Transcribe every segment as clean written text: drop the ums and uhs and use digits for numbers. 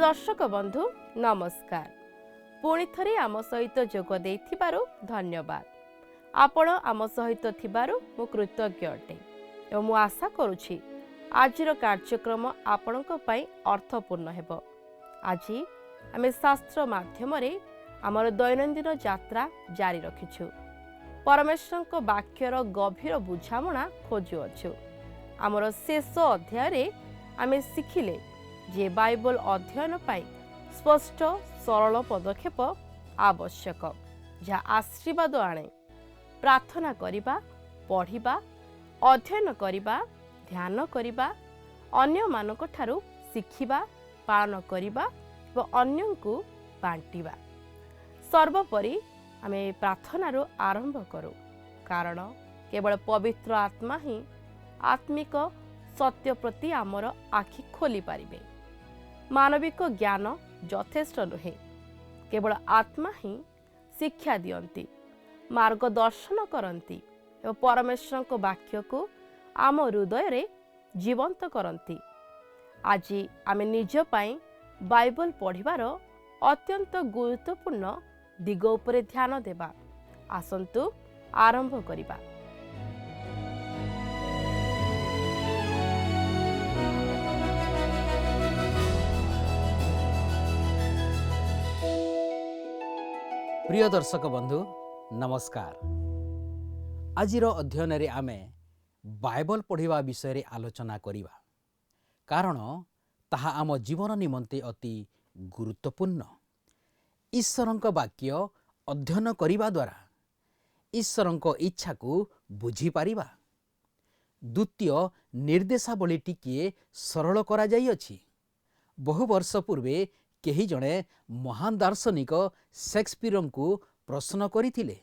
दर्शक बंधु नमस्कार। पुणी थरे आम सहित जोग देइथिबारु धन्यवाद। आपण आम सहित थिबारु मु कृतज्ञ अटे एवं मु आशा करुछि आजिर कार्यक्रम आपणक पई अर्थपूर्ण हेबो। आजि आमे शास्त्र माध्यमरे आमर दैनन्दिन यात्रा जारी रखिछु। परमेश्वरक वाक्यर गभीर बुझामणा खोजु अछु। आमर शेष अध्याय रे आमे शिखिले जे बाइबल अध्ययन पाई स्पष्ट सरल पदक्षेप आवश्यक जहाँ आशीर्वाद आणे। प्रार्थना करिबा, पढ़िबा, अध्ययन करिबा, ध्यान करिबा, अन्य मानक ठारू शिखिबा, पालन करिबा व अन्यंकु बांटिबा। सर्वोपरि आमे प्रार्थनारू आरंभ करू, कारण केवल पवित्र आत्मा ही आत्मिक सत्य प्रति आमर आखि खोली पारिबे। मानविक ज्ञान यथेष्ट नुहे, केवल आत्मा ही शिक्षा दियंती, मार्गदर्शन करती और परमेश्वर को वाक्य को आम हृदय रे जीवंत करती। आज आमे निज पाई बाइबल पढ़िबार अत्यंत गुरुत्वपूर्ण दिग उपरे ध्यान देबा। आसंतु आरंभ करिबा। प्रिय दर्शक बंधु नमस्कार। आजिर अध्ययन रे आमे बाइबल पढ़िबा विषय रे आलोचना करिबा, कारण ताहा आम जीवन निमंते अति गुरुत्वपूर्ण। ईश्वरंक वाक्य अध्ययन करिबा द्वारा ईश्वरंक इच्छा को बुझी पारिबा। द्वितीय निर्देशावली टिके सरल करा जाई अछि। बहु वर्ष पूर्वे केही जणे महान दार्शनिक शेक्सपियर को प्रश्न करिथिले,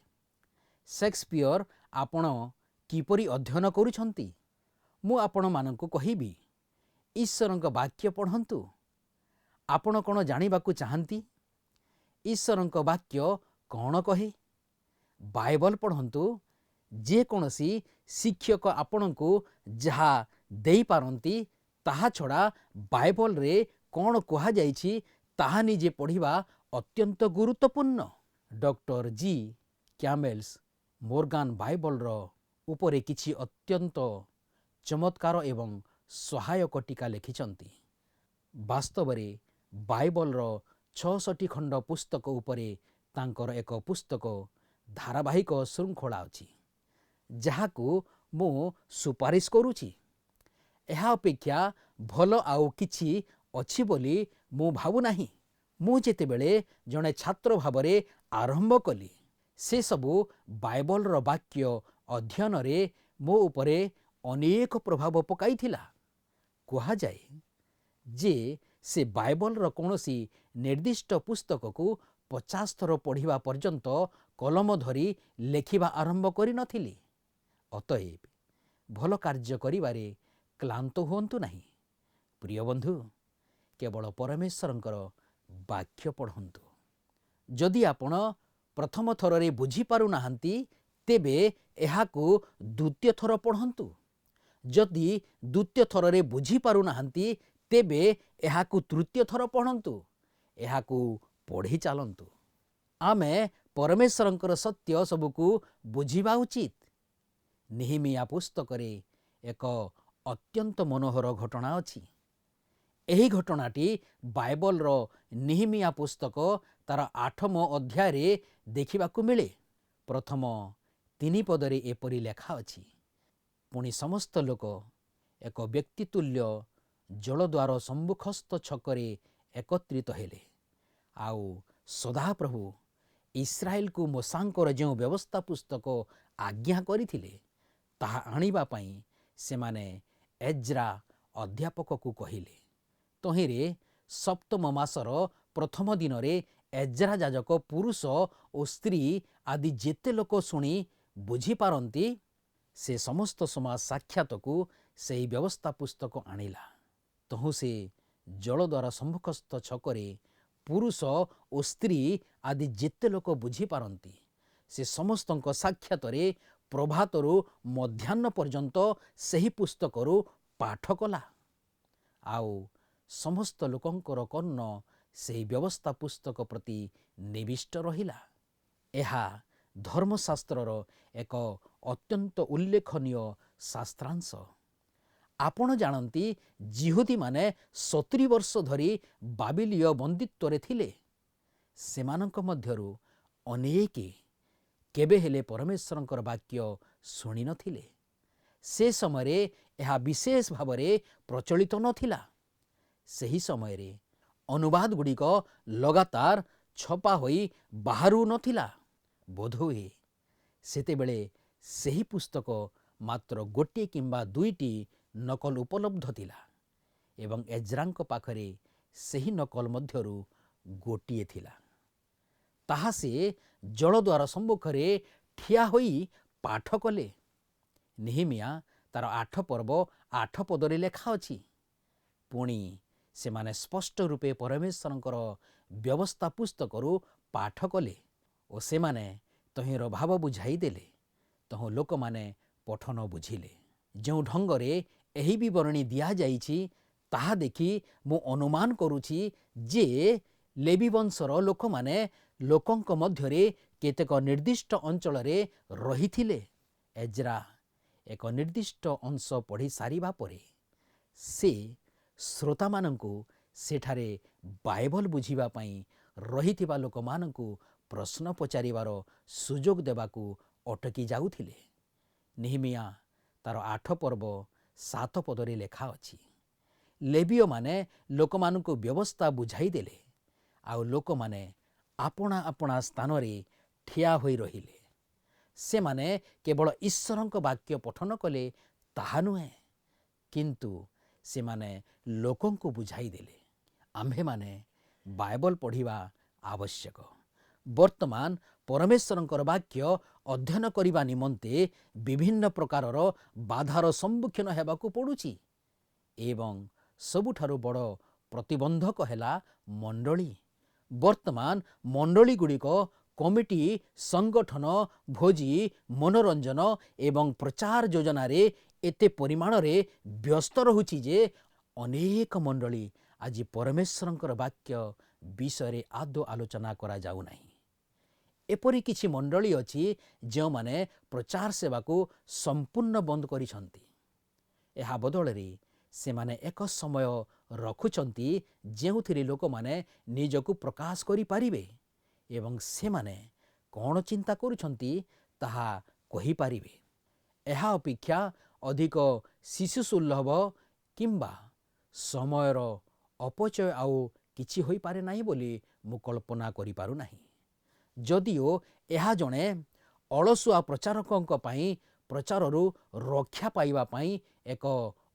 शेक्सपियर आपण किपरि अध्ययन करूछंती? मु आपण मानकु कहिबी, ईश्वरंक वाक्य पढ़ंतु। आपण कोन जानिबाकु चाहंती ईश्वरंक वाक्य कोन कहे? बाइबल पढ़ंतु। जे कोनसी शिक्षक आपणको जहा देई पारंती ताहा छड़ा बाइबल रे कोन कहा जाइछि ताहा निजे पढ़िबा अत्यंत गुरुत्वपूर्ण। डॉक्टर जी कैमेल्स मोर्गान बाइबल रो उपरे किछि अत्यंत चमत्कार एवं सहायक टीका लिखिछंती। वास्तव रे बाइबल रो 66 खंड पुस्तक उपरे तांकर एक पुस्तक धारावाहिक श्रृंखला अछि, जहाकू मु सुपारिश करूछि। एहा अपेक्षा भल आउ किछि अछि बोली मु भाबु नाही। मु जेतेबेले जणे छात्र भावरे आरंभ कली, से सबु बाइबल रो वाक्य अध्ययन रे मो उपरे अनेक प्रभाव पकाइथिला। कुहा जाए जे से बाइबल रो कोनोसी निर्दिष्ट पुस्तक को 50 थर पढ़िबा पर्यंत कलम धरी लेखिबा आरंभ करि नथिली। अतएव भल कार्य करिबारे क्लांत हुअन्तु नाही। प्रिय बंधु, केवल परमेश्वरंकर वाक्य पढ़ंतु। जदि आपण प्रथम थर रे बुझी पारु नाहंती, तेबे एहाकू द्वितीय थर पढ़ंतु। जदि द्वितीय थर रे बुझी पारु नाहंती, तेबे एहाकू तृतीय थर पढ़ंतु। एहाकू पढ़ी चालंतु। आमे परमेश्वरंकर सत्य सबको बुझिबा उचित। नेहेमिया पुस्तक रे एक अत्यंत मनोहर घटना अछि। एही घटनाटी बाइबल रो नेहेमिया पुस्तक तार 8म अध्याय रे देखिबाकू मिले। प्रथम 3 पदरे एपरि लेखा अछि, पुणी समस्त लोक एक व्यक्तितुल्य जलद्वार सम्मुखस्थ छकरे एकत्रित हेले। आउ सदाप्रभु इस्राएल को मोसांकर जो व्यवस्था पुस्तक आज्ञा करिथिले ताहा आनिबा पई सेमाने एज्रा अध्यापक को कहिले। तहिरे सप्तम मासर प्रथम दिन रे एज्रा याजक पुरुष और स्त्री आदि जेते लोक शुणी बुझी पारंती, से समस्त समाज साक्षात को सेही व्यवस्था पुस्तक आनिला। तहु से जल द्वारा सम्मुखस्थ छकरे पुरुष और स्त्री आदि जेते लोक बुझी पारंती, से समस्तंक साक्षात रे प्रभातरु मध्याह्न पर्यंत सेही पुस्तकरु पाठ कला। आउ समस्त लोकंकर कर्ण ସେହି ବ୍ୟବସ୍ଥା ପୁସ୍ତକ ପ୍ରତି ନିବିଷ୍ଟ ରହିଲା। ଏହା ଧର୍ମଶାସ୍ତ୍ରର ଏକ ଅତ୍ୟନ୍ତ ଉଲ୍ଲେଖନୀୟ ଶାସ୍ତ୍ରାଂଶ। ଆପଣ ଜାଣନ୍ତି, ଜିହୁଦୀମାନେ 70 ବର୍ଷ ଧରି ବାବିଲୀୟ ବନ୍ଦିତ୍ୱରେ ଥିଲେ। ସେମାନଙ୍କ ମଧ୍ୟରୁ ଅନେକ କେବେ ହେଲେ ପରମେଶ୍ୱରଙ୍କର ବାକ୍ୟ ଶୁଣିନଥିଲେ। ସେ ସମୟରେ ଏହା ବିଶେଷ ଭାବରେ ପ୍ରଚଳିତ ନଥିଲା। ସେହି ସମୟରେ ଅନୁବାଦ ଗୁଡ଼ିକ ଲଗାତାର ଛପା ହୋଇ ବାହାରୁ ନଥିଲା। ବୋଧହୁଏ ସେତେବେଳେ ସେହି ପୁସ୍ତକ ମାତ୍ର ଗୋଟିଏ କିମ୍ବା ଦୁଇଟି ନକଲ ଉପଲବ୍ଧ ଥିଲା ଏବଂ ଏଜ୍ରାଙ୍କ ପାଖରେ ସେହି ନକଲ ମଧ୍ୟରୁ ଗୋଟିଏ ଥିଲା। ତାହା ସେ ଜଳଦ୍ୱାର ସମ୍ମୁଖରେ ଠିଆ ହୋଇ ପାଠ କଲେ। ନେହେମିଆ ତାର 8 ପର୍ବ 8 ପଦରେ ଲେଖା ଅଛି। ପୁଣି ସେମାନେ ସ୍ପଷ୍ଟ ରୂପେ ପରମେଶ୍ୱରଙ୍କର ବ୍ୟବସ୍ଥା ପୁସ୍ତକରୁ ପାଠ କଲେ ଓ ସେମାନେ ତହିଁର ଭାବ ବୁଝାଇ ଦେଲେ। ତହୁଁ ଲୋକମାନେ ପଠନ ବୁଝିଲେ। ଯେଉଁ ଢଙ୍ଗରେ ଏହି ବିବରଣୀ ଦିଆଯାଇଛି ତାହା ଦେଖି ମୁଁ ଅନୁମାନ କରୁଛି ଯେ ଲେବି ବଂଶର ଲୋକମାନେ ଲୋକଙ୍କ ମଧ୍ୟରେ କେତେକ ନିର୍ଦ୍ଦିଷ୍ଟ ଅଞ୍ଚଳରେ ରହିଥିଲେ। ଏଜ୍ରା ଏକ ନିର୍ଦ୍ଦିଷ୍ଟ ଅଂଶ ପଢ଼ି ସାରିବା ପରେ ସେ ଶ୍ରୋତାମାନଙ୍କୁ ସେଠାରେ ବାଇବଲ ବୁଝିବା ପାଇଁ ରହିଥିବା ଲୋକମାନଙ୍କୁ ପ୍ରଶ୍ନ ପଚାରିବାର ସୁଯୋଗ ଦେବାକୁ ଅଟକି ଯାଉଥିଲେ। ନେହେମିଆ ତାର 8 ପର୍ବ 7 ପଦରେ ଲେଖା ଅଛି। ଲେବୀୟମାନେ ଲୋକମାନଙ୍କୁ ବ୍ୟବସ୍ଥା ବୁଝାଇ ଦେଲେ ଆଉ ଲୋକମାନେ ଆପଣା ଆପଣା ସ୍ଥାନରେ ଠିଆ ହୋଇ ରହିଲେ। ସେମାନେ କେବଳ ଈଶ୍ୱରଙ୍କ ବାକ୍ୟ ପଠନ କଲେ ତାହା ନୁହେଁ, କିନ୍ତୁ ସେମାନେ ଲୋକଙ୍କୁ ବୁଝାଇ ଦେଲେ। ଆମ୍ଭେମାନେ ବାଇବଲ ପଢ଼ିବା ଆବଶ୍ୟକ। ବର୍ତ୍ତମାନ ପରମେଶ୍ୱରଙ୍କର ବାକ୍ୟ ଅଧ୍ୟୟନ କରିବା ନିମନ୍ତେ ବିଭିନ୍ନ ପ୍ରକାରର ବାଧାର ସମ୍ମୁଖୀନ ହେବାକୁ ପଡ଼ୁଛି ଏବଂ ସବୁଠାରୁ ବଡ଼ ପ୍ରତିବନ୍ଧକ ହେଲା ମଣ୍ଡଳୀ। ବର୍ତ୍ତମାନ ମଣ୍ଡଳୀ ଗୁଡ଼ିକ କମିଟି, ସଂଗଠନ, ଭୋଜି, ମନୋରଞ୍ଜନ ଏବଂ ପ୍ରଚାର ଯୋଜନାରେ ଏତେ ପରିମାଣରେ ବ୍ୟସ୍ତ ରହୁଛି ଯେ ଅନେକ ମଣ୍ଡଳୀ ଆଜି ପରମେଶ୍ୱରଙ୍କର ବାକ୍ୟ ବିଷୟରେ ଆଦୌ ଆଲୋଚନା କରାଯାଉନାହିଁ। ଏପରି କିଛି ମଣ୍ଡଳୀ ଅଛି ଯେଉଁମାନେ ପ୍ରଚାର ସେବାକୁ ସମ୍ପୂର୍ଣ୍ଣ ବନ୍ଦ କରିଛନ୍ତି। ଏହା ବଦଳରେ ସେମାନେ ଏକ ସମୟ ରଖୁଛନ୍ତି ଯେଉଁଥିରେ ଲୋକମାନେ ନିଜକୁ ପ୍ରକାଶ କରିପାରିବେ ଏବଂ ସେମାନେ କ'ଣ ଚିନ୍ତା କରୁଛନ୍ତି ତାହା କହିପାରିବେ। ଏହା ଅପେକ୍ଷା ଅଧିକ ଶିଶୁସୁଲଭ କିମ୍ବା ସମୟର ଅପଚୟ ଆଉ କିଛି ହୋଇପାରେ ନାହିଁ ବୋଲି ମୁଁ କଳ୍ପନା କରିପାରୁନାହିଁ। ଯଦିଓ ଏହା ଜଣେ ଅଳସୁଆ ପ୍ରଚାରକଙ୍କ ପାଇଁ ପ୍ରଚାରରୁ ରକ୍ଷା ପାଇବା ପାଇଁ ଏକ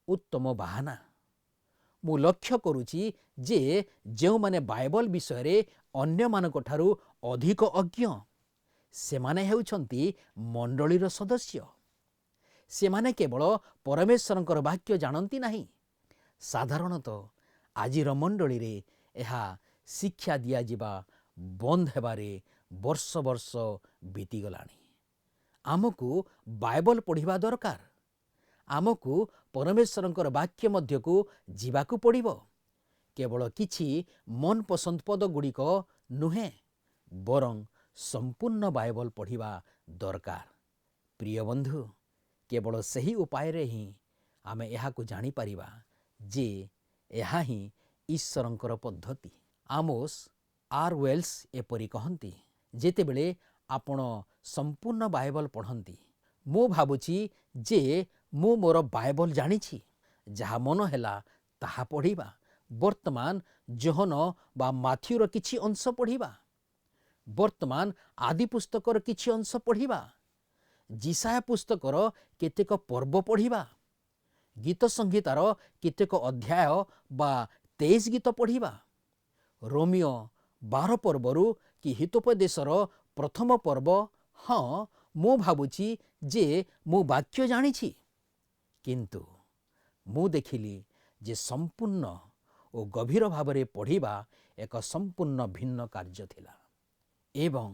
ଉତ୍ତମ ବାହାନା। ମୁଁ ଲକ୍ଷ୍ୟ କରୁଛି ଯେ ଯେଉଁମାନେ ବାଇବଲ ବିଷୟରେ ଅନ୍ୟମାନଙ୍କଠାରୁ ଅଧିକ ଅଜ୍ଞ ସେମାନେ ହେଉଛନ୍ତି ମଣ୍ଡଳୀର ସଦସ୍ୟ। ସେମାନେ କେବଳ ପରମେଶ୍ୱରଙ୍କର ବାକ୍ୟ ଜାଣନ୍ତି ନାହିଁ। ସାଧାରଣତଃ ଆଜିର ମଣ୍ଡଳୀରେ ଏହା ଶିକ୍ଷା ଦିଆଯିବା ବନ୍ଦ ହେବାରେ ବର୍ଷ ବର୍ଷ ବିତିଗଲାଣି। ଆମକୁ ବାଇବଲ ପଢ଼ିବା ଦରକାର। ଆମକୁ ପରମେଶ୍ୱରଙ୍କର ବାକ୍ୟ ମଧ୍ୟକୁ ଯିବାକୁ ପଡ଼ିବ। କେବଳ କିଛି ମନପସନ୍ଦ ପଦ ଗୁଡ଼ିକ ନୁହେଁ, ବରଂ ସମ୍ପୂର୍ଣ୍ଣ ବାଇବଲ ପଢ଼ିବା ଦରକାର। ପ୍ରିୟ ବନ୍ଧୁ, କେବଳ ସେହି ଉପାୟରେ ହିଁ ଆମେ ଏହାକୁ ଜାଣିପାରିବା ଯେ ଏହା ହିଁ ଈଶ୍ୱରଙ୍କର ପଦ୍ଧତି। ଆମୋସ୍ ଆର୍ ୱେଲ୍ସ ଏପରି କହନ୍ତି, ଯେତେବେଳେ ଆପଣ ସମ୍ପୂର୍ଣ୍ଣ ବାଇବଲ ପଢ଼ନ୍ତି, ମୁଁ ଭାବୁଛି ଯେ ମୁଁ ମୋର ବାଇବଲ ଜାଣିଛି। ଯାହା ମନ ହେଲା ତାହା ପଢ଼ିବା। ବର୍ତ୍ତମାନ ଯୋହନ ବା ମାଥ୍ୟୁର କିଛି ଅଂଶ ପଢ଼ିବା। ବର୍ତ୍ତମାନ ଆଦି ପୁସ୍ତକର କିଛି ଅଂଶ ପଢ଼ିବା। ଯିଶାୟା ପୁସ୍ତକର କେତେକ ପର୍ବ ପଢ଼ିବା। ଗୀତ ସଂହିତାର କେତେକ ଅଧ୍ୟାୟ ବା 23 ଗୀତ ପଢ଼ିବା। ରୋମିଓ 12 ପର୍ବରୁ କି ହିତୋପଦେଶର ପ୍ରଥମ ପର୍ବ। ହଁ, ମୁଁ ଭାବୁଛି ଯେ ମୁଁ ବାକ୍ୟ ଜାଣିଛି, କିନ୍ତୁ ମୁଁ ଦେଖିଲି ଯେ ସମ୍ପୂର୍ଣ୍ଣ ଓ ଗଭୀର ଭାବରେ ପଢ଼ିବା ଏକ ସମ୍ପୂର୍ଣ୍ଣ ଭିନ୍ନ କାର୍ଯ୍ୟ ଥିଲା। ଏବଂ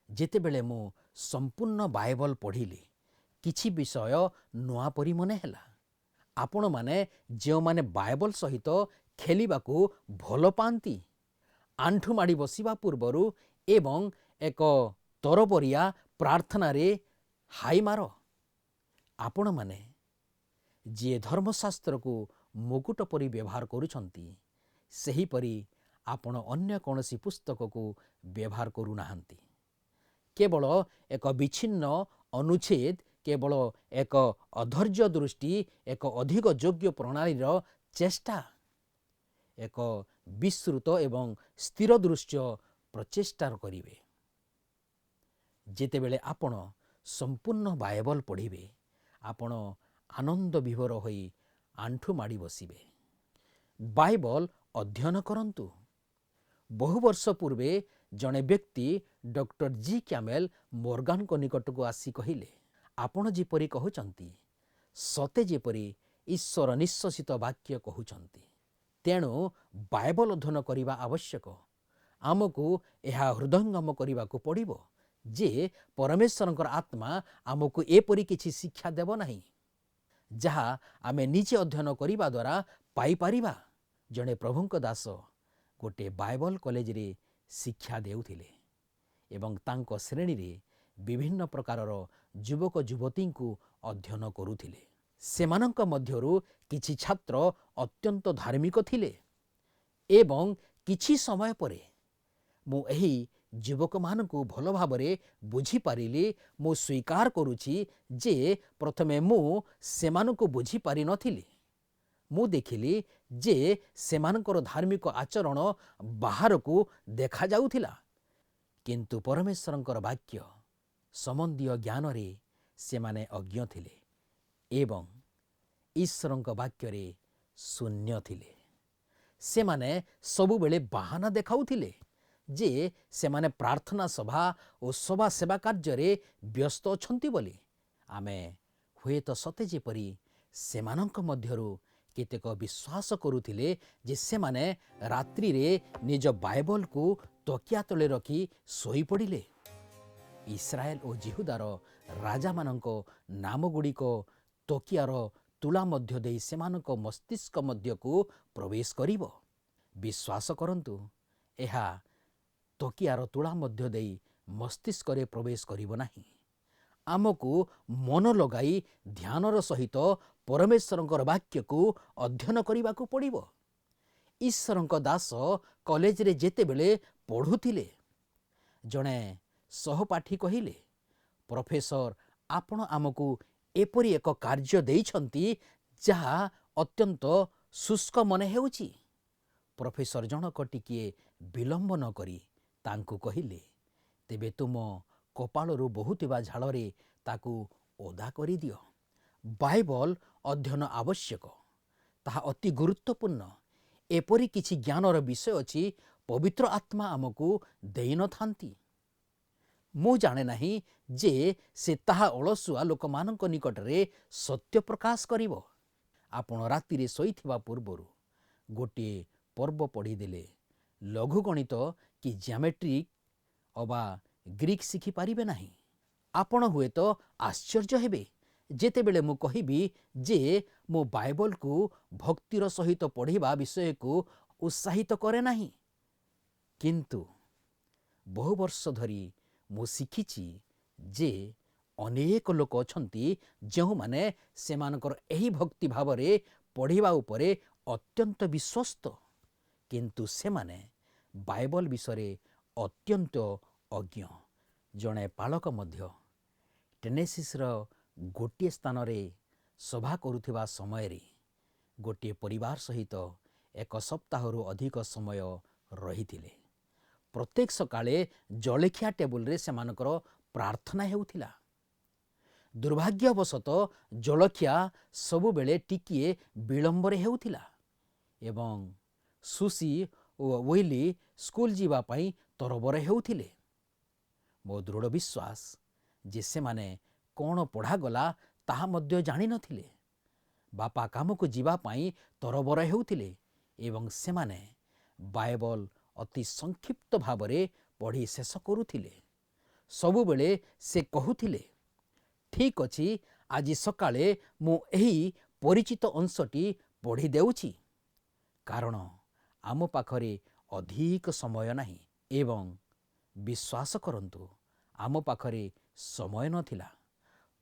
ଯେତେବେଳେ ମୁଁ ସମ୍ପୂର୍ଣ୍ଣ ବାଇବଲ ପଢ଼ିଲି, କିଛି ବିଷୟ ନୂଆ ପରି ମନେ ହେଲା। ଆପଣମାନେ ଯେଉଁମାନେ ବାଇବଲ ସହିତ ଖେଳିବାକୁ ଭଲ ପାଆନ୍ତି, ଆଣ୍ଠୁ ମାଡ଼ି ବସିବା ପୂର୍ବରୁ ଏବଂ ଏକ ତରବରିଆ ପ୍ରାର୍ଥନାରେ ହାଇ ମାର। ଆପଣମାନେ ଯିଏ ଧର୍ମଶାସ୍ତ୍ରକୁ ମୁକୁଟ ପରି ବ୍ୟବହାର କରୁଛନ୍ତି, ସେହିପରି ଆପଣ ଅନ୍ୟ କୌଣସି ପୁସ୍ତକକୁ ବ୍ୟବହାର କରୁନାହାନ୍ତି। କେବଳ ଏକ ବିଚ୍ଛିନ୍ନ ଅନୁଚ୍ଛେଦ, କେବଳ ଏକ ଅଧୈର୍ଯ୍ୟ ଦୃଷ୍ଟି, ଏକ ଅଧିକ ଯୋଗ୍ୟ ପ୍ରଣାଳୀର ଚେଷ୍ଟା, ଏକ ବିସ୍ତୃତ ଏବଂ ସ୍ଥିର ଦୃଶ୍ୟ ପ୍ରଚେଷ୍ଟା କରିବେ। ଯେତେବେଳେ ଆପଣ ସମ୍ପୂର୍ଣ୍ଣ ବାଇବଲ ପଢ଼ିବେ, ଆପଣ ଆନନ୍ଦ ବିଭୋର ହୋଇ ଆଣ୍ଠୁ ମାଡ଼ି ବସିବେ। ବାଇବଲ ଅଧ୍ୟୟନ କରନ୍ତୁ। ବହୁ ବର୍ଷ ପୂର୍ବେ ଜଣେ ବ୍ୟକ୍ତି ଡକ୍ଟର ଜି କ୍ୟାମେଲ ମୋର୍ଗାନଙ୍କ ନିକଟକୁ ଆସି କହିଲେ, ଆପଣ ଯେପରି କହୁଛନ୍ତି, ସତେ ଯେପରି ଈଶ୍ୱର ନିଶ୍ୱାସିତ ବାକ୍ୟ କହୁଛନ୍ତି, ତେଣୁ ବାଇବଲ ଅଧ୍ୟୟନ କରିବା ଆବଶ୍ୟକ। ଆମକୁ ଏହା ହୃଦୟଙ୍ଗମ କରିବାକୁ ପଡ଼ିବ ଯେ ପରମେଶ୍ୱରଙ୍କର ଆତ୍ମା ଆମକୁ ଏପରି କିଛି ଶିକ୍ଷା ଦେବ ନାହିଁ ଯାହା ଆମେ ନିଜେ ଅଧ୍ୟୟନ କରିବା ଦ୍ୱାରା ପାଇପାରିବା। ଜଣେ ପ୍ରଭୁଙ୍କ ଦାସ ଗୋଟିଏ ବାଇବଲ କଲେଜରେ ଶିକ୍ଷା ଦେଉଥିଲେ ଏବଂ ତାଙ୍କ ଶ୍ରେଣୀରେ ବିଭିନ୍ନ ପ୍ରକାରର ଯୁବକ ଯୁବତୀଙ୍କୁ ଅଧ୍ୟୟନ କରୁଥିଲେ। ସେମାନଙ୍କ ମଧ୍ୟରୁ କିଛି ଛାତ୍ର ଅତ୍ୟନ୍ତ ଧାର୍ମିକ ଥିଲେ ଏବଂ କିଛି ସମୟ ପରେ ମୁଁ ଏହି ଯୁବକମାନଙ୍କୁ ଭଲ ଭାବରେ ବୁଝିପାରିଲି। ମୁଁ ସ୍ୱୀକାର କରୁଛି ଯେ ପ୍ରଥମେ ମୁଁ ସେମାନଙ୍କୁ ବୁଝିପାରିନଥିଲି। ମୁଁ ଦେଖିଲି ଯେ ସେମାନଙ୍କର ଧାର୍ମିକ ଆଚରଣ ବାହାରକୁ ଦେଖାଯାଉଥିଲା, କିନ୍ତୁ ପରମେଶ୍ୱରଙ୍କର ବାକ୍ୟ ସମ୍ବନ୍ଧୀୟ ଜ୍ଞାନରେ ସେମାନେ ଅଜ୍ଞ ଥିଲେ ଏବଂ ଈଶ୍ୱରଙ୍କ ବାକ୍ୟରେ ଶୂନ୍ୟ ଥିଲେ। ସେମାନେ ସବୁବେଳେ ବାହାନା ଦେଖାଉଥିଲେ ଯେ ସେମାନେ ପ୍ରାର୍ଥନା ସଭା ଓ ସଭା ସେବା କାର୍ଯ୍ୟରେ ବ୍ୟସ୍ତ ଅଛନ୍ତି ବୋଲି। ଆମେ ହୁଏତ ସତେ ଯେପରି ସେମାନଙ୍କ ମଧ୍ୟରୁ କେତେକ ବିଶ୍ୱାସ କରୁଥିଲେ ଯେ ସେମାନେ ରାତ୍ରିରେ ନିଜ ବାଇବଲକୁ ତକିଆ ତଳେ ରଖି ଶୋଇପଡ଼ିଲେ। ଇସ୍ରାଏଲ ଓ ଜିହୁଦାର ରାଜାମାନଙ୍କ ନାମଗୁଡ଼ିକ ତକିଆର ତୁଳା ମଧ୍ୟ ଦେଇ ସେମାନଙ୍କ ମସ୍ତିଷ୍କ ମଧ୍ୟକୁ ପ୍ରବେଶ କରିବ। ବିଶ୍ୱାସ କରନ୍ତୁ, ଏହା ତକିଆର ତୁଳା ମଧ୍ୟ ଦେଇ ମସ୍ତିଷ୍କରେ ପ୍ରବେଶ କରିବ ନାହିଁ। ଆମକୁ ମନ ଲଗାଇ ଧ୍ୟାନର ସହିତ ପରମେଶ୍ୱରଙ୍କର ବାକ୍ୟକୁ ଅଧ୍ୟୟନ କରିବାକୁ ପଡ଼ିବ। ଈଶ୍ୱରଙ୍କ ଦାସ କଲେଜରେ ଯେତେବେଳେ ପଢ଼ୁଥିଲେ, ଜଣେ ସହପାଠୀ କହିଲେ, ପ୍ରଫେସର, ଆପଣ ଆମକୁ ଏପରି ଏକ କାର୍ଯ୍ୟ ଦେଇଛନ୍ତି ଯାହା ଅତ୍ୟନ୍ତ ଶୁଷ୍କ ମନେ ହେଉଛି। ପ୍ରଫେସର ଜଣକ ଟିକିଏ ବିଳମ୍ବ ନ କରି ତାଙ୍କୁ କହିଲେ, ତେବେ ତୁମ କପାଳରୁ ବହୁଥିବା ଝାଳରେ ତାକୁ ଓଦା କରିଦିଅ। ବାଇବଲ ଅଧ୍ୟୟନ ଆବଶ୍ୟକ, ତାହା ଅତି ଗୁରୁତ୍ୱପୂର୍ଣ୍ଣ। ଏପରି କିଛି ଜ୍ଞାନର ବିଷୟ ଅଛି ପବିତ୍ର ଆତ୍ମା ଆମକୁ ଦେଇନଥାନ୍ତି। ମୁଁ ଜାଣେ ନାହିଁ ଯେ ସେ ତାହା ଅଳସୁଆ ଲୋକମାନଙ୍କ ନିକଟରେ ସତ୍ୟ ପ୍ରକାଶ କରିବ। ଆପଣ ରାତିରେ ଶୋଇଥିବା ପୂର୍ବରୁ ଗୋଟିଏ ପର୍ବ ପଢ଼ିଦେଲେ ଲଘୁଗଣିତ କି ଜ୍ୟାମେଟ୍ରିକ୍ ଅବା ଗ୍ରୀକ୍ ଶିଖିପାରିବେ ନାହିଁ। ଆପଣ ହୁଏତ ଆଶ୍ଚର୍ଯ୍ୟ ହେବେ ଯେତେବେଳେ ମୁଁ କହିବି ଯେ ମୁଁ ବାଇବଲକୁ ଭକ୍ତିର ସହିତ ପଢ଼ିବା ବିଷୟକୁ ଉତ୍ସାହିତ କରେ ନାହିଁ। କିନ୍ତୁ ବହୁ ବର୍ଷ ଧରି ମୁଁ ଶିଖିଛି ଯେ ଅନେକ ଲୋକ ଅଛନ୍ତି ଯେଉଁମାନେ ସେମାନଙ୍କର ଏହି ଭକ୍ତି ଭାବରେ ପଢ଼ିବା ଉପରେ ଅତ୍ୟନ୍ତ ବିଶ୍ୱସ୍ତ, କିନ୍ତୁ ସେମାନେ ବାଇବଲ ବିଷୟରେ ଅତ୍ୟନ୍ତ ଅଜ୍ଞ। ଜଣେ ପାଳକ ମଧ୍ୟ ଟେନେସିସ୍ର ଗୋଟିଏ ସ୍ଥାନରେ ସଭା କରୁଥିବା ସମୟରେ ଗୋଟିଏ ପରିବାର ସହିତ ଏକ ସପ୍ତାହରୁ ଅଧିକ ସମୟ ରହିଥିଲେ। ପ୍ରତ୍ୟେକ ସକାଳେ ଜଳଖିଆ ଟେବୁଲରେ ସେମାନଙ୍କର ପ୍ରାର୍ଥନା ହେଉଥିଲା। ଦୁର୍ଭାଗ୍ୟବଶତଃ ଜଳଖିଆ ସବୁବେଳେ ଟିକିଏ ବିଳମ୍ବରେ ହେଉଥିଲା ଏବଂ ସୁସି ଓ ୱିଲି ସ୍କୁଲ ଯିବା ପାଇଁ ତରବର ହେଉଥିଲେ। ମୋ ଦୃଢ଼ ବିଶ୍ୱାସ ଯେ ସେମାନେ କ'ଣ ପଢ଼ାଗଲା ତାହା ମଧ୍ୟ ଜାଣିନଥିଲେ। ବାପା କାମକୁ ଯିବା ପାଇଁ ତରବର ହେଉଥିଲେ ଏବଂ ସେମାନେ ବାଇବଲ ଅତି ସଂକ୍ଷିପ୍ତ ଭାବରେ ପଢ଼ି ଶେଷ କରୁଥିଲେ। ସବୁବେଳେ ସେ କହୁଥିଲେ, ଠିକ୍ ଅଛି, ଆଜି ସକାଳେ ମୁଁ ଏହି ପରିଚିତ ଅଂଶଟି ପଢ଼ି ଦେଉଛି, କାରଣ ଆମ ପାଖରେ ଅଧିକ ସମୟ ନାହିଁ ଏବଂ ବିଶ୍ୱାସ କରନ୍ତୁ ଆମ ପାଖରେ ସମୟ ନଥିଲା।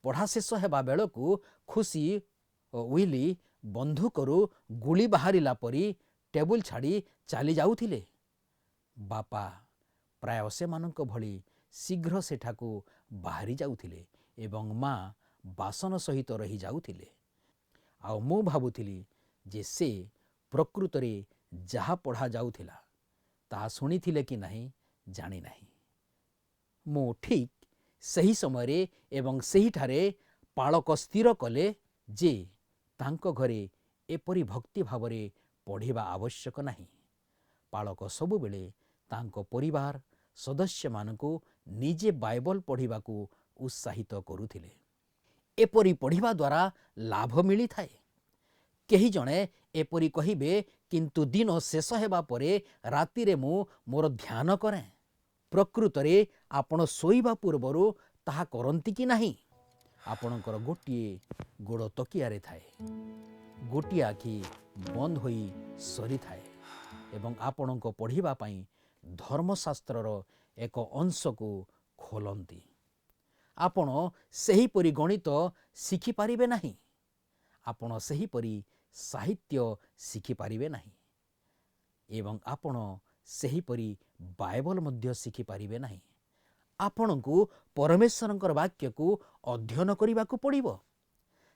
ପଢ଼ା ଶେଷ ହେବା ବେଳକୁ ଖୁସି ଓ ୱିଲି ବନ୍ଧୁକରୁ ଗୁଳି ବାହାରିଲା ପରି ଟେବୁଲ ଛାଡ଼ି ଚାଲି ଯାଉଥିଲେ। ବାପା ପ୍ରାୟ ସେମାନଙ୍କ ଭଳି ଶୀଘ୍ର ସେଠାକୁ ବାହାରି ଯାଉଥିଲେ ଏବଂ ମା ବାସନ ସହିତ ରହିଯାଉଥିଲେ। ଆଉ ମୁଁ ଭାବୁଥିଲି ଯେ ସେ ପ୍ରକୃତରେ ଯାହା ପଢ଼ା ଯାଉଥିଲା ତାହା ଶୁଣିଥିଲେ କି ନାହିଁ ଜାଣିନାହିଁ। ମୁଁ ଠିକ୍ ସେହି ସମୟରେ ଏବଂ ସେହିଠାରେ ପାଳକ ସ୍ଥିର କଲେ ଯେ ତାଙ୍କ ଘରେ ଏପରି ଭକ୍ତି ଭାବରେ ପଢ଼ିବା ଆବଶ୍ୟକ ନାହିଁ। ପାଳକ ସବୁବେଳେ ତାଙ୍କ ପରିବାର ସଦସ୍ୟମାନଙ୍କୁ ନିଜେ ବାଇବଲ ପଢ଼ିବାକୁ ଉତ୍ସାହିତ କରୁଥିଲେ। ଏପରି ପଢ଼ିବା ଦ୍ୱାରା ଲାଭ ମିଳିଥାଏ। କେହି ଜଣେ ଏପରି କହିବେ, କିନ୍ତୁ ଦିନ ଶେଷ ହେବା ପରେ ରାତିରେ ମୁଁ ମୋର ଧ୍ୟାନ କରେ। ପ୍ରକୃତରେ ଆପଣ ଶୋଇବା ପୂର୍ବରୁ ତାହା କରନ୍ତି କି ନାହିଁ? ଆପଣଙ୍କର ଗୋଟିଏ ଗୋଡ଼ ତକିଆରେ ଥାଏ, ଗୋଟିଏ ଆଖି ବନ୍ଦ ହୋଇ ସରିଥାଏ ଏବଂ ଆପଣଙ୍କ ପଢ଼ିବା ପାଇଁ ଧର୍ମଶାସ୍ତ୍ରର ଏକ ଅଂଶକୁ ଖୋଲନ୍ତି। ଆପଣ ସେହିପରି ଗଣିତ ଶିଖିପାରିବେ ନାହିଁ। ଆପଣ ସେହିପରି ସାହିତ୍ୟ ଶିଖିପାରିବେ ନାହିଁ ଏବଂ ଆପଣ ସେହିପରି ବାଇବଲ ମଧ୍ୟ ଶିଖିପାରିବେ ନାହିଁ। ଆପଣଙ୍କୁ ପରମେଶ୍ୱରଙ୍କର ବାକ୍ୟକୁ ଅଧ୍ୟୟନ କରିବାକୁ ପଡ଼ିବ।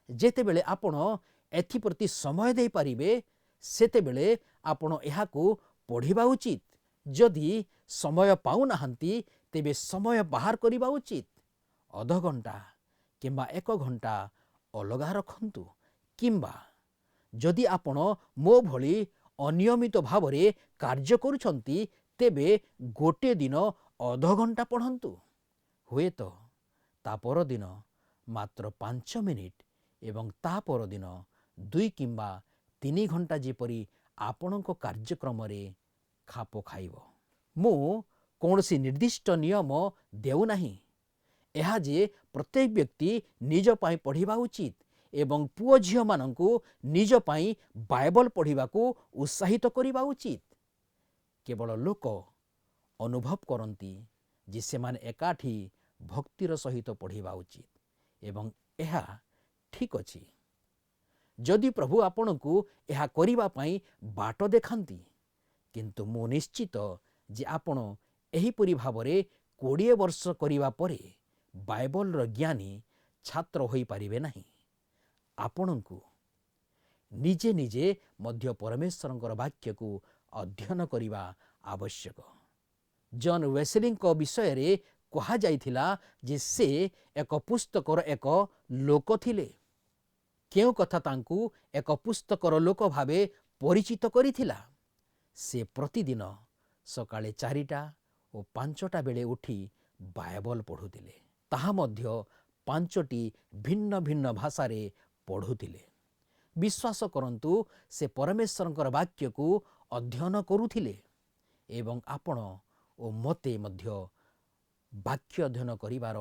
ଯେତେବେଳେ ଆପଣ ଏଥିପ୍ରତି ସମୟ ଦେଇପାରିବେ ସେତେବେଳେ ଆପଣ ଏହାକୁ ପଢ଼ିବା ଉଚିତ। ଯଦି ସମୟ ପାଉନାହାନ୍ତି ତେବେ ସମୟ ବାହାର କରିବା ଉଚିତ। ଅଧଘଣ୍ଟା କିମ୍ବା 1 ଘଣ୍ଟା ଅଲଗା ରଖନ୍ତୁ, କିମ୍ବା ଯଦି ଆପଣ ମୋ ଭଳି ଅନିୟମିତ ଭାବରେ କାର୍ଯ୍ୟ କରୁଛନ୍ତି ତେବେ ଗୋଟିଏ ଦିନ ଅଧଘଣ୍ଟା ପଢ଼ନ୍ତୁ। ହୁଏତ ତା ପରଦିନ ମାତ୍ର 5 ମିନିଟ୍ ଏବଂ ତା ପରଦିନ 2 କିମ୍ବା 3 ଘଣ୍ଟା ଯେପରି ଆପଣଙ୍କ କାର୍ଯ୍ୟକ୍ରମରେ ଖାପ ଖାଇବ। ମୁଁ କୌଣସି ନିର୍ଦ୍ଦିଷ୍ଟ ନିୟମ ଦେଉନାହିଁ। ଏହା ଯେ ପ୍ରତ୍ୟେକ ବ୍ୟକ୍ତି ନିଜ ପାଇଁ ପଢ଼ିବା ଉଚିତ ଏବଂ ପୁଅ ଝିଅମାନଙ୍କୁ ନିଜ ପାଇଁ ବାଇବଲ ପଢ଼ିବାକୁ ଉତ୍ସାହିତ କରିବା ଉଚିତ। କେବଳ ଲୋକ ଅନୁଭବ କରନ୍ତି ଯେ ସେମାନେ ଏକାଠି ଭକ୍ତିର ସହିତ ପଢ଼ିବା ଉଚିତ ଏବଂ ଏହା ଠିକ୍ ଅଛି। ଯଦି ପ୍ରଭୁ ଆପଣଙ୍କୁ ଏହା କରିବା ପାଇଁ ବାଟ ଦେଖାନ୍ତି, କିନ୍ତୁ ମୁଁ ନିଶ୍ଚିତ ଯେ ଆପଣ ଏହିପରି ଭାବରେ 20 ବର୍ଷ କରିବା ପରେ ବାଇବଲର ଜ୍ଞାନୀ ଛାତ୍ର ହୋଇପାରିବେ ନାହିଁ। ଆପଣଙ୍କୁ ନିଜେ ନିଜେ ମଧ୍ୟ ପରମେଶ୍ୱରଙ୍କର ବାକ୍ୟକୁ ଅଧ୍ୟୟନ କରିବା ଆବଶ୍ୟକ। ଜନ୍ ୱେସଲିଙ୍କ ବିଷୟରେ କୁହାଯାଇଥିଲା ଯେ ସେ ଏକ ପୁସ୍ତକର ଏକ ଲୋକ ଥିଲେ। କେଉଁ କଥା ତାଙ୍କୁ ଏକ ପୁସ୍ତକର ଲୋକ ଭାବେ ପରିଚିତ କରିଥିଲା? ସେ ପ୍ରତିଦିନ ସକାଳେ 4ଟା ଓ 5ଟା ବେଳେ ଉଠି ବାଇବଲ ପଢ଼ୁଥିଲେ। ତାହା ମଧ୍ୟ 5ଟି ଭିନ୍ନ ଭିନ୍ନ ଭାଷାରେ ପଢ଼ୁଥିଲେ। ବିଶ୍ୱାସ କରନ୍ତୁ, ସେ ପରମେଶ୍ୱରଙ୍କର ବାକ୍ୟକୁ ଅଧ୍ୟୟନ କରୁଥିଲେ ଏବଂ ଆପଣ ଓ ମୋତେ ମଧ୍ୟ ବାକ୍ୟ ଅଧ୍ୟୟନ କରିବାର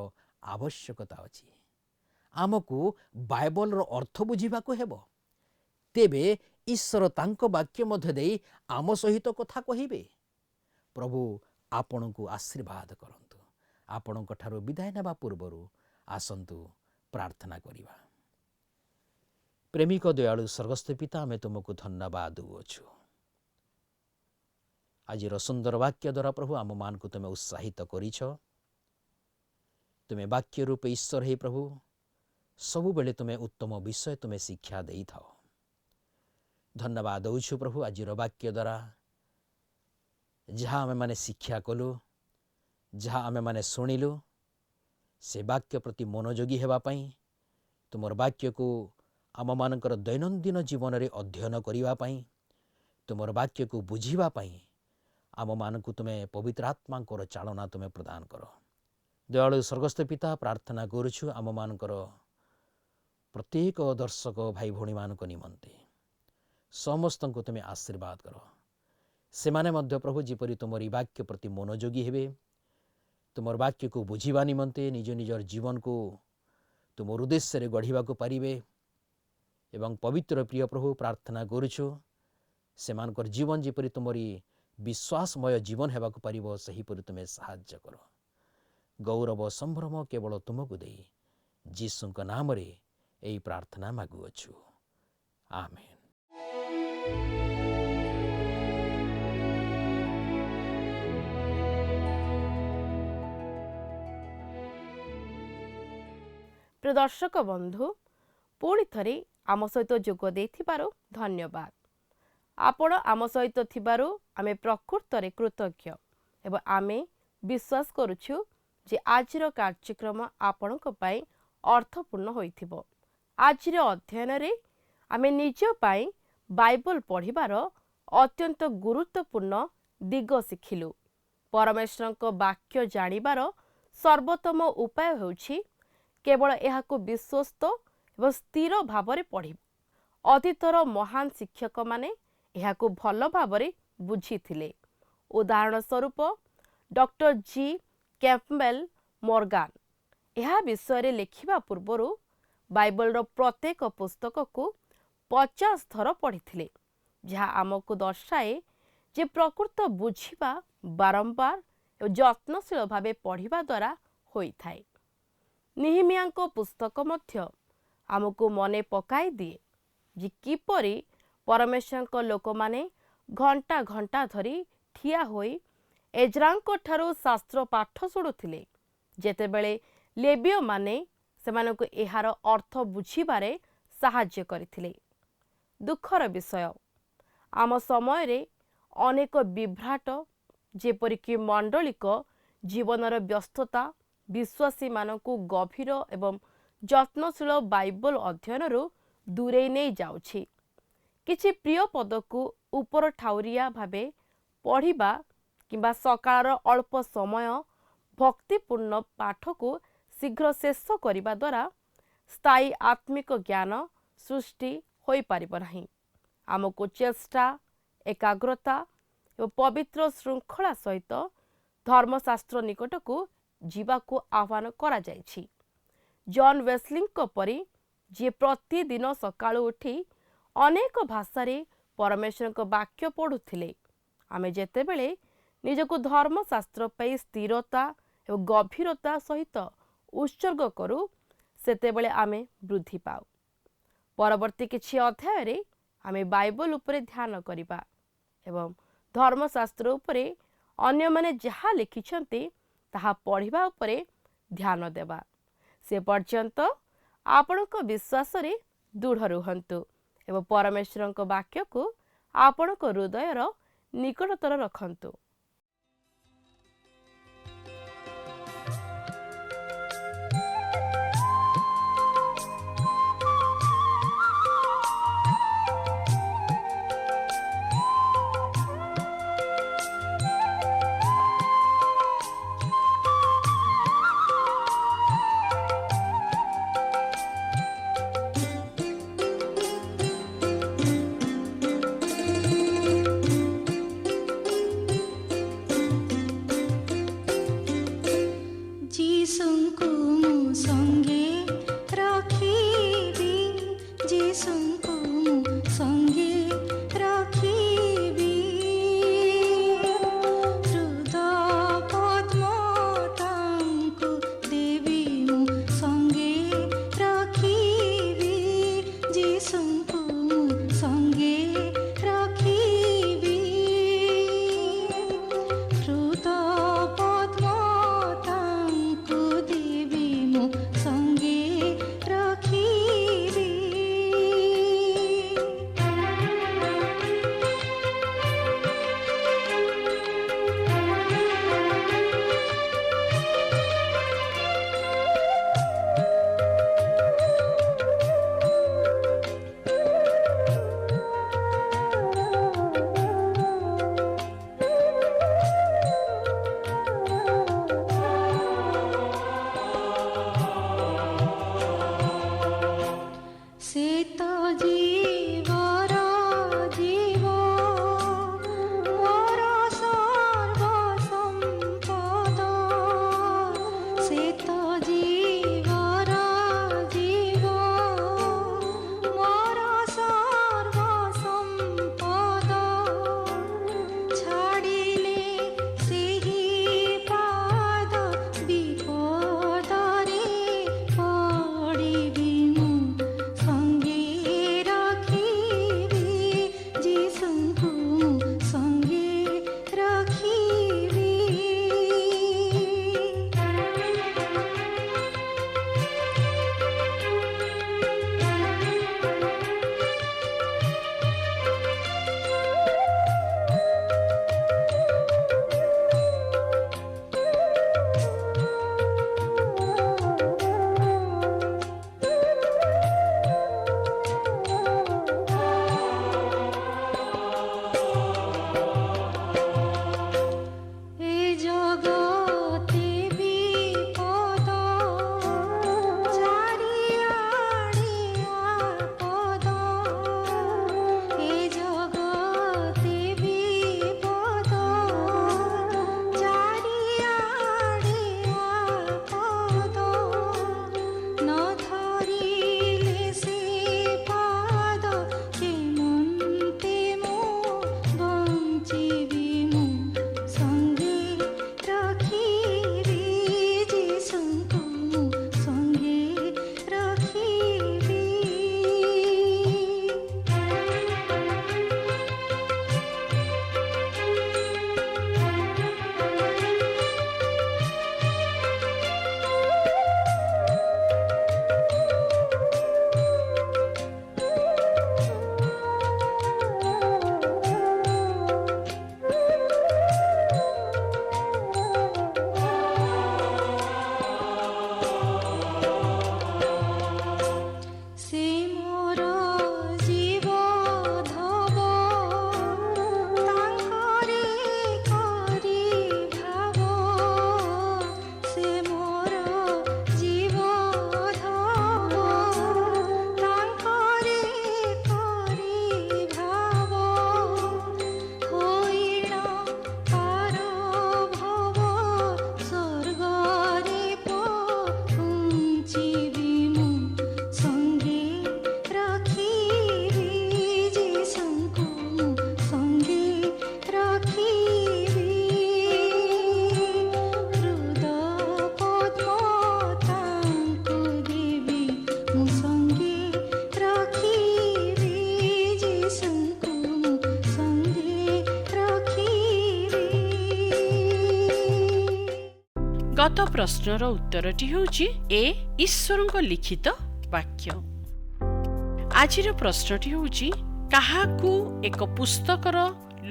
ଆବଶ୍ୟକତା ଅଛି। ଆମକୁ ବାଇବଲର ଅର୍ଥ ବୁଝିବାକୁ ହେବ। ତେବେ ଈଶ୍ୱର ତାଙ୍କ ବାକ୍ୟ ମଧ୍ୟ ଦେଇ ଆମ ସହିତ କଥା କହିବେ। ପ୍ରଭୁ ଆପଣଙ୍କୁ ଆଶୀର୍ବାଦ କରନ୍ତୁ। ଆପଣଙ୍କ ଠାରୁ ବିଦାୟ ନେବା ପୂର୍ବରୁ ଆସନ୍ତୁ ପ୍ରାର୍ଥନା କରିବା। ପ୍ରେମିକ ଦୟାଳୁ ସ୍ୱର୍ଗସ୍ଥ ପିତା, ଆମେ ତୁମକୁ ଧନ୍ୟବାଦ ଦେଉଅଛୁ। ଆଜିର ସୁନ୍ଦର ବାକ୍ୟ ଦ୍ୱାରା ପ୍ରଭୁ ଆମମାନଙ୍କୁ ତୁମେ ଉତ୍ସାହିତ କରିଛ। ତୁମେ ବାକ୍ୟ ରୂପେ ଈଶ୍ୱର ହେଇ ପ୍ରଭୁ ସବୁବେଳେ ତୁମେ ଉତ୍ତମ ବିଷୟ ତୁମେ ଶିକ୍ଷା ଦେଇଥାଅ। ଧନ୍ୟବାଦ ଦେଉଛୁ ପ୍ରଭୁ, ଆଜିର ବାକ୍ୟ ଦ୍ୱାରା ଯାହା ଆମେମାନେ ଶିକ୍ଷା କଲୁ, ଯାହା ଆମେମାନେ ଶୁଣିଲୁ, ସେ ବାକ୍ୟ ପ୍ରତି ମନୋଯୋଗୀ ହେବା ପାଇଁ, ତୁମର ବାକ୍ୟକୁ ଆମମାନଙ୍କର ଦୈନନ୍ଦିନ ଜୀବନରେ ଅଧ୍ୟୟନ କରିବା ପାଇଁ, ତୁମର ବାକ୍ୟକୁ ବୁଝିବା ପାଇଁ ଆମମାନଙ୍କୁ ତୁମେ ପବିତ୍ର ଆତ୍ମାଙ୍କର ଚାଳନା ତୁମେ ପ୍ରଦାନ କର। ଦୟାଳୁ ସ୍ୱର୍ଗସ୍ଥ ପିତା, ପ୍ରାର୍ଥନା କରୁଛୁ ଆମମାନଙ୍କର ପ୍ରତ୍ୟେକ ଦର୍ଶକ ଭାଇ ଭଉଣୀମାନଙ୍କ ନିମନ୍ତେ ସମସ୍ତଙ୍କୁ ତୁମେ ଆଶୀର୍ବାଦ କର। ସେମାନେ ମଧ୍ୟ ପ୍ରଭୁ ଯେପରି ତୁମର ଏହି ବାକ୍ୟ ପ୍ରତି ମନୋଯୋଗୀ ହେବେ, ତୁମର ବାକ୍ୟକୁ ବୁଝିବା ନିମନ୍ତେ ନିଜ ନିଜର ଜୀବନକୁ ତୁମର ଉଦ୍ଦେଶ୍ୟରେ ଗଢ଼ିବାକୁ ପାରିବେ ଏବଂ ପବିତ୍ର ପ୍ରିୟ ପ୍ରଭୁ ପ୍ରାର୍ଥନା କରୁଛୁ ସେମାନଙ୍କର ଜୀବନ ଯେପରି ତୁମରି विश्वासमय जीवन हेबाकु परिबो सेहीपरि तुमे साहाय्य कर। गौरव संभ्रम केवल तुमको दे जीसुଙ୍କ नामरे एही प्रार्थना मागुअछु, आमेन। प्रिय दर्शक बंधु, पुणी थरे आम सहित जोग देथिबारु धन्यवाद। आपण आम सहित थिबारु आमे प्रकृतरे कृतज्ञ एवं आमे विश्वास करूछु जे आजिर कार्यक्रम आपणक पई अर्थपूर्ण होइथिबो। आजिर अध्ययन रे आमे निज पई बाइबल पढ़िबार अत्यंत गुरुत्वपूर्ण दिग शिखिलु। परमेश्वरक वाक्य जानिबार सर्वोत्तम उपाय होउछि केवल एहाकु विश्वस्त एवं स्थिर भावरे पढ़िबा। अतीतर महान शिक्षक माने एहाकु भल भावरे बुझिथिले। उदाहरण स्वरूप डॉक्टर जी कैम्पबेल मॉर्गान यह विषय रे लेखिबा पूर्वरु बाइबल रो प्रत्येक पुस्तक को 50 थर पढ़िथिले, जहा आमको दर्शाए जे प्रकृत बुझिबा बारंबार एवं यत्नशील भावे पढ़िबा द्वारा होई थाए। निहिमियाको पुस्तक मध्य आमको मने पकाई दिए जे किपरि परमेश्वरको लोकमाने घंटा घंटा धरी ठिया होई एज्रांको ठारू शास्त्र पाठ शुणुथिले, जेतेबेले लेबियो माने सेमानकु एहार अर्थ बुझिबारे साहाय्य करिथिले। दुखर विषय आम समय रे अनेक विभ्राट जेपरिक मंडलिक जीवनर व्यस्तता विश्वासी मानकु गभीर एवं यत्नशील बाइबल अध्ययनरु दूरे नहीं जाउछि। किछि प्रिय पदकु उपर ठाउरिया भावे पढ़िबा किंबा सकाळर अल्प समय भक्तिपूर्ण पाठ को शीघ्र शेष करिबा द्वारा स्थायी आत्मिक ज्ञान सृष्टि होई पारिब नाही। आमको चेष्टा एकाग्रता एवं पवित्र श्रृंखला सहित धर्मशास्त्र निकट को जीवाको आह्वान करा जायछि। जॉन वेस्लिंग परी जे प्रतिदिन सकाळु उठी अनेक भाषारे परमेश्वर वाक्य पढ़ुथिले, आमे जेतेबेले निजको धर्मशास्त्र पे स्थिरता एवं गभीरता सहित उत्सर्ग करू सेतेबेले आमे वृद्धि पाऊ। परवर्ती किछि अध्याय रे आमे बाइबल उपरे ध्यान करिबा एवं धर्मशास्त्र उपरे अन्य माने जहा लिखिछन्ते ताहा पढ़िबा उपरे ध्यान देबा। से पर्यंत आपणक विश्वास रे दृढ़ रुहंतु एवं परमेश्वरक वाक्य को आपणक हृदयर निकटतर रखंतु। गत प्रश्नर उत्तरटी होउची ए ईश्वरଙ୍କ लिखित वाक्य। आजिर प्रश्नटी होउची काहाकू एक पुस्तकर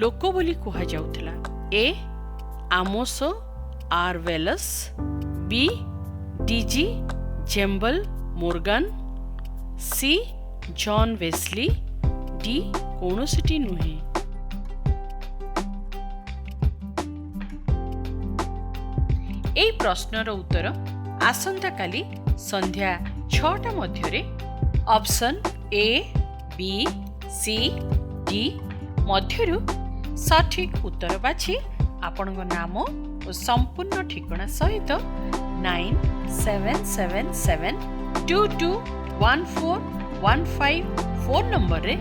लोक बोली कुहा जाउथला। A Amos R Wells, B डीजी जेम्बल Morgan, C John Wesley, D कोनोसिटी नुहे। এই প্রশ্নর উত্তর আসন্তা কালি সন্ধ্যা 6টা মধ্যরে option A B C D মধ্যরু সঠিক উত্তর বাছি আপনার নাম ও সম্পূর্ণ ঠিকনা সহিত 9777221415 ফোন নম্বরে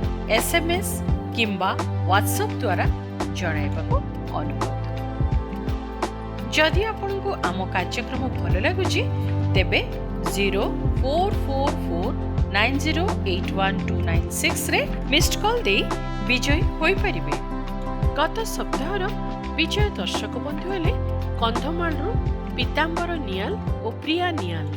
SMS কিংবা WhatsApp দ্বারা জଣାଇବାକୁ অনুরোধ। जदि आपको आम कार्यक्रम भल लगुच तेबे 044490812996 रे मिस्ड कॉल दे विजय होई परिबे। गत सप्ताहर विजय दर्शक बंधु हेले कंधमालरू पीतांबर नियाल और प्रिया नियाल।